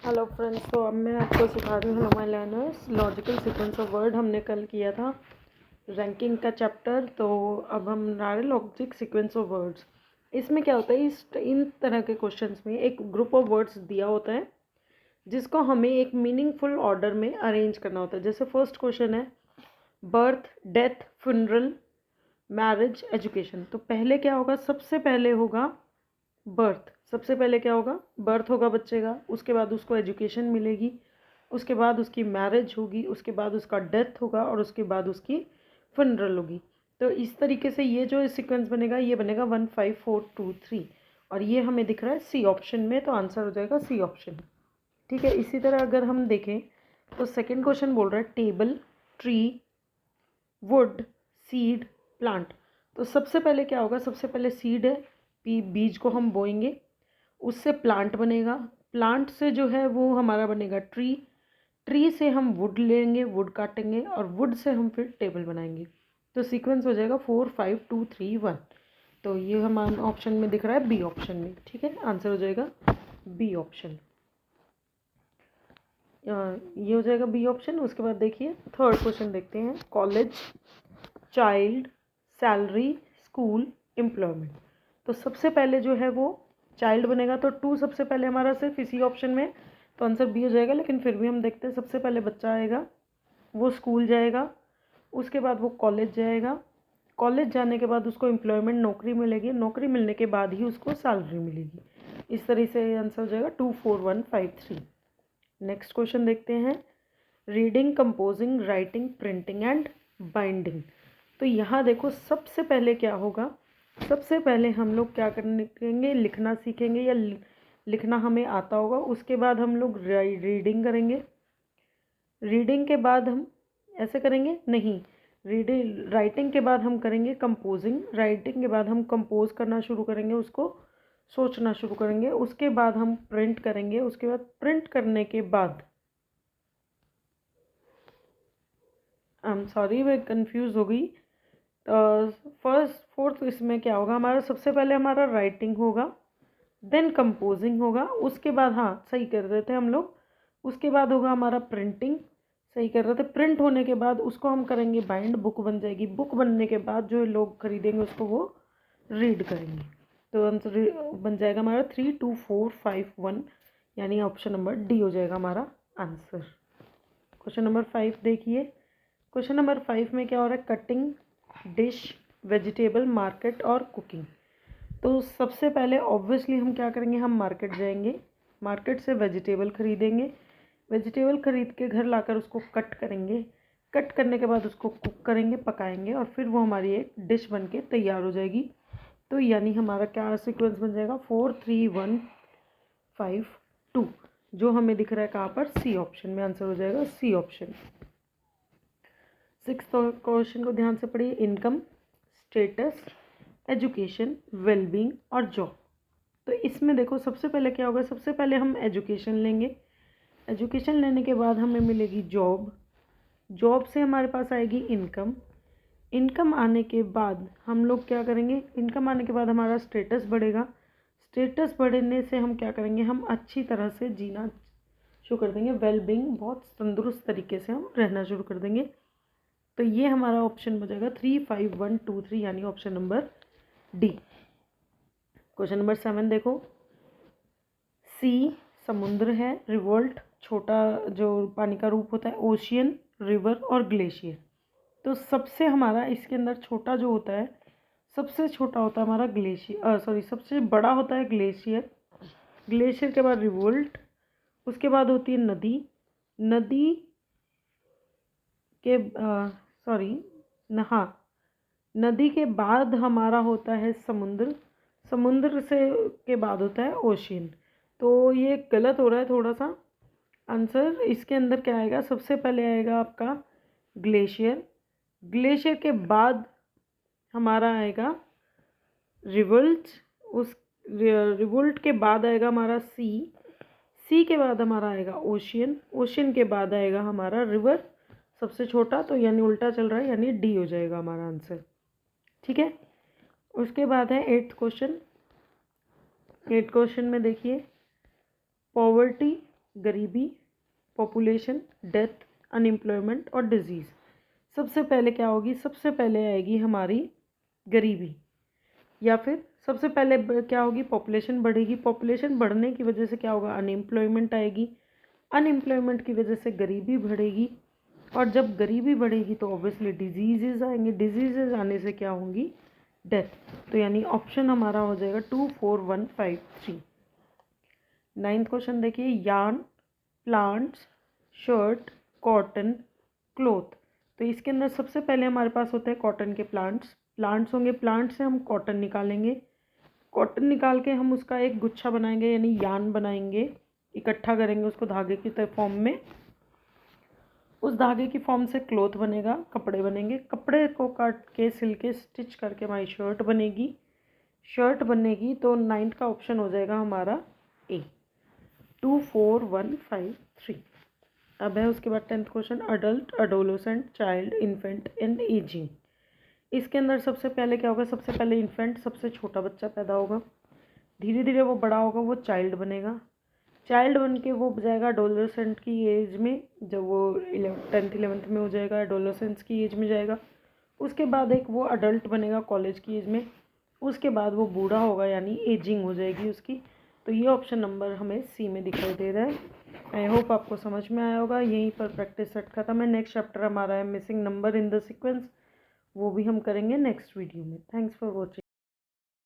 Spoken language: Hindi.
हेलो फ्रेंड्स, तो अब मैं आपको सिखा रही हूँ hello my learners logical sequence of word. हमने कल किया था रैंकिंग का चैप्टर, तो अब हम बना रहे लॉजिक सीक्वेंस ऑफ वर्ड्स। इसमें क्या होता है, इन तरह के क्वेश्चंस में एक ग्रुप ऑफ वर्ड्स दिया होता है जिसको हमें एक मीनिंगफुल ऑर्डर में अरेंज करना होता है। जैसे फर्स्ट क्वेश्चन है birth, death, funeral, marriage, education. तो पहले क्या होगा, सबसे पहले होगा बर्थ। सबसे पहले क्या होगा, बर्थ होगा बच्चे का, उसके बाद उसको एजुकेशन मिलेगी, उसके बाद उसकी मैरिज होगी, उसके बाद उसका डेथ होगा और उसके बाद उसकी फनरल होगी। तो इस तरीके से ये जो सीक्वेंस बनेगा ये बनेगा 1 5 4 2 3, और ये हमें दिख रहा है सी ऑप्शन में, तो आंसर हो जाएगा सी ऑप्शन। ठीक है। इसी तरह अगर हम देखें तो सेकेंड क्वेश्चन बोल रहा है table, tree, would, seed, plant. तो सबसे पहले क्या होगा, सबसे पहले सीड है, बीज को हम बोएंगे, उससे प्लांट बनेगा, प्लांट से जो है वो हमारा बनेगा ट्री, ट्री से हम वुड लेंगे, वुड काटेंगे और वुड से हम फिर टेबल बनाएंगे। तो सीक्वेंस हो जाएगा 4 5 2 3 1। तो ये हमारे ऑप्शन में दिख रहा है बी ऑप्शन में। ठीक है, आंसर हो जाएगा बी ऑप्शन। ये हो जाएगा बी ऑप्शन। उसके बाद देखिए थर्ड क्वेश्चन देखते हैं, college, child, salary, school, employment. तो सबसे पहले जो है वो चाइल्ड बनेगा, तो टू सबसे पहले हमारा सिर्फ इसी ऑप्शन में, तो आंसर बी हो जाएगा। लेकिन फिर भी हम देखते हैं, सबसे पहले बच्चा आएगा, वो स्कूल जाएगा, उसके बाद वो कॉलेज जाएगा, कॉलेज जाने के बाद उसको एम्प्लॉयमेंट, नौकरी मिलेगी, नौकरी मिलने के बाद ही उसको सैलरी मिलेगी। इस तरह से आंसर हो जाएगा 2 4 1 5 3। नेक्स्ट क्वेश्चन देखते हैं, reading, composing, writing, printing and binding. तो यहाँ देखो सबसे पहले क्या होगा, सबसे पहले हम लोग क्या करेंगे, लिखना सीखेंगे, या लिखना हमें आता होगा। उसके बाद हम लोग रीडिंग करेंगे, रीडिंग के बाद हम ऐसे करेंगे नहीं, रीडिंग राइटिंग के बाद हम करेंगे कंपोजिंग, राइटिंग के बाद हम कंपोज करना शुरू करेंगे, उसको सोचना शुरू करेंगे, उसके बाद हम प्रिंट करेंगे, उसके बाद प्रिंट करने के बाद आई एम सॉरी मैं कंफ्यूज हो गई। फर्स्ट फोर्थ इसमें क्या होगा, हमारा सबसे पहले हमारा राइटिंग होगा, देन कंपोजिंग होगा, उसके बाद हाँ सही कर रहे थे हम लोग, उसके बाद होगा हमारा प्रिंटिंग, सही कर रहे थे, प्रिंट होने के बाद उसको हम करेंगे बाइंड, बुक बन जाएगी, बुक बनने के बाद जो लोग खरीदेंगे उसको वो रीड करेंगे। तो आंसर बन जाएगा हमारा 3 2 4 5 1, यानी ऑप्शन नंबर डी हो जाएगा हमारा आंसर। क्वेश्चन नंबर 5 देखिए, क्वेश्चन नंबर 5 में क्या हो रहा है, कटिंग, डिश, वेजिटेबल, मार्केट और कुकिंग। तो सबसे पहले ऑब्वियसली हम क्या करेंगे, हम मार्केट जाएंगे, मार्केट से वेजिटेबल खरीदेंगे, वेजिटेबल खरीद के घर लाकर उसको कट करेंगे, कट करने के बाद उसको कुक करेंगे, पकाएंगे, और फिर वो हमारी एक डिश बन के तैयार हो जाएगी। तो यानी हमारा क्या सीक्वेंस बन जाएगा, 4 3 1 5 2, जो हमें दिख रहा है कहाँ पर, सी ऑप्शन में। आंसर हो जाएगा सी ऑप्शन। सिक्स क्वेश्चन को ध्यान से पढ़िए, इनकम, स्टेटस, एजुकेशन, वेलबींग और जॉब। तो इसमें देखो सबसे पहले क्या होगा, सबसे पहले हम एजुकेशन लेंगे, एजुकेशन लेने के बाद हमें मिलेगी जॉब, जॉब से हमारे पास आएगी इनकम, इनकम आने के बाद हम लोग क्या करेंगे, इनकम आने के बाद हमारा स्टेटस बढ़ेगा, स्टेटस बढ़ने से हम क्या करेंगे, हम अच्छी तरह से जीना शुरू कर देंगे, वेलबींग, बहुत तंदुरुस्त तरीके से हम रहना शुरू कर देंगे। तो ये हमारा ऑप्शन हो जाएगा 3 5 1 2 3, यानी option number D. Question number 7 देखो, सी समुद्र है, रिवोल्ट छोटा जो पानी का रूप होता है, ओशियन, रिवर और ग्लेशियर। तो सबसे हमारा इसके अंदर छोटा जो होता है, सबसे छोटा होता है हमारा ग्लेशियर, सॉरी सबसे बड़ा होता है ग्लेशियर, ग्लेशियर के बाद रिवोल्ट, उसके बाद होती है नदी, नदी के सॉरी हाँ, नदी के बाद हमारा होता है समुद्र, समुद्र से के बाद होता है ओशियन। तो ये गलत हो रहा है थोड़ा सा, आंसर इसके अंदर क्या आएगा, सबसे पहले आएगा आपका ग्लेशियर, ग्लेशियर के बाद हमारा आएगा रिवल्ट, उस रिवोल्ट के बाद आएगा हमारा सी, सी के बाद हमारा आएगा ओशियन, ओशियन के बाद आएगा हमारा रिवर, सबसे छोटा, तो यानी उल्टा चल रहा है, यानी डी हो जाएगा हमारा आंसर। ठीक है। उसके बाद है 8th क्वेश्चन, 8th क्वेश्चन में देखिए, पॉवर्टी, गरीबी, पॉपुलेशन, डेथ, अनएम्प्लॉयमेंट और डिजीज़। सबसे पहले क्या होगी? सबसे पहले आएगी हमारी गरीबी, या फिर सबसे पहले क्या होगी? पॉपुलेशन बढ़ेगी। पॉपुलेशन बढ़ने की वजह से क्या होगा? अनएम्प्लॉयमेंट आएगी। अनएम्प्लॉयमेंट की वजह से गरीबी बढ़ेगी, और जब गरीबी बढ़ेगी तो ऑब्वियसली डिजीज़ आएंगे। डिजीज़ आने से क्या होंगी? डेथ। तो यानी ऑप्शन हमारा हो जाएगा 2, 4, 1, 5, 3। 9th क्वेश्चन देखिए, yarn, plants, shirt, cotton, cloth. तो इसके अंदर सबसे पहले हमारे पास होते हैं कॉटन के प्लांट्स होंगे। प्लांट से हम कॉटन निकालेंगे। कॉटन निकाल के हम उसका एक गुच्छा बनाएंगे, यानी यार्न बनाएंगे, इकट्ठा करेंगे उसको धागे की फॉर्म में। उस धागे की फॉर्म से क्लोथ बनेगा, कपड़े बनेंगे। कपड़े को काट के सिल के स्टिच करके हमारी शर्ट बनेगी। शर्ट बनेगी तो 9th का ऑप्शन हो जाएगा हमारा ए। 2, 4, 1, 5, 3। अब है उसके बाद 10th question, adult, adolescent, child, infant and ageing. इसके अंदर सबसे पहले क्या होगा? सबसे पहले इन्फेंट, सबसे छोटा बच्चा पैदा होगा। धीरे धीरे वो बड़ा होगा, वो चाइल्ड बनेगा। चाइल्ड बन के वो जाएगा एडोलेसेंट की एज में। जब वो 10th 11th में हो जाएगा, एडोलेसेंस की एज में जाएगा। उसके बाद एक वो अडल्ट बनेगा कॉलेज की एज में। उसके बाद वो बूढ़ा होगा, यानी एजिंग हो जाएगी उसकी। तो ये ऑप्शन नंबर हमें सी में दिखाई दे रहा है। आई होप आपको समझ में आया होगा। यहीं पर प्रैक्टिस सेट खत्म है। नेक्स्ट चैप्टर हमारा है missing number in the sequence, वो भी हम करेंगे नेक्स्ट वीडियो में। Thanks for watching.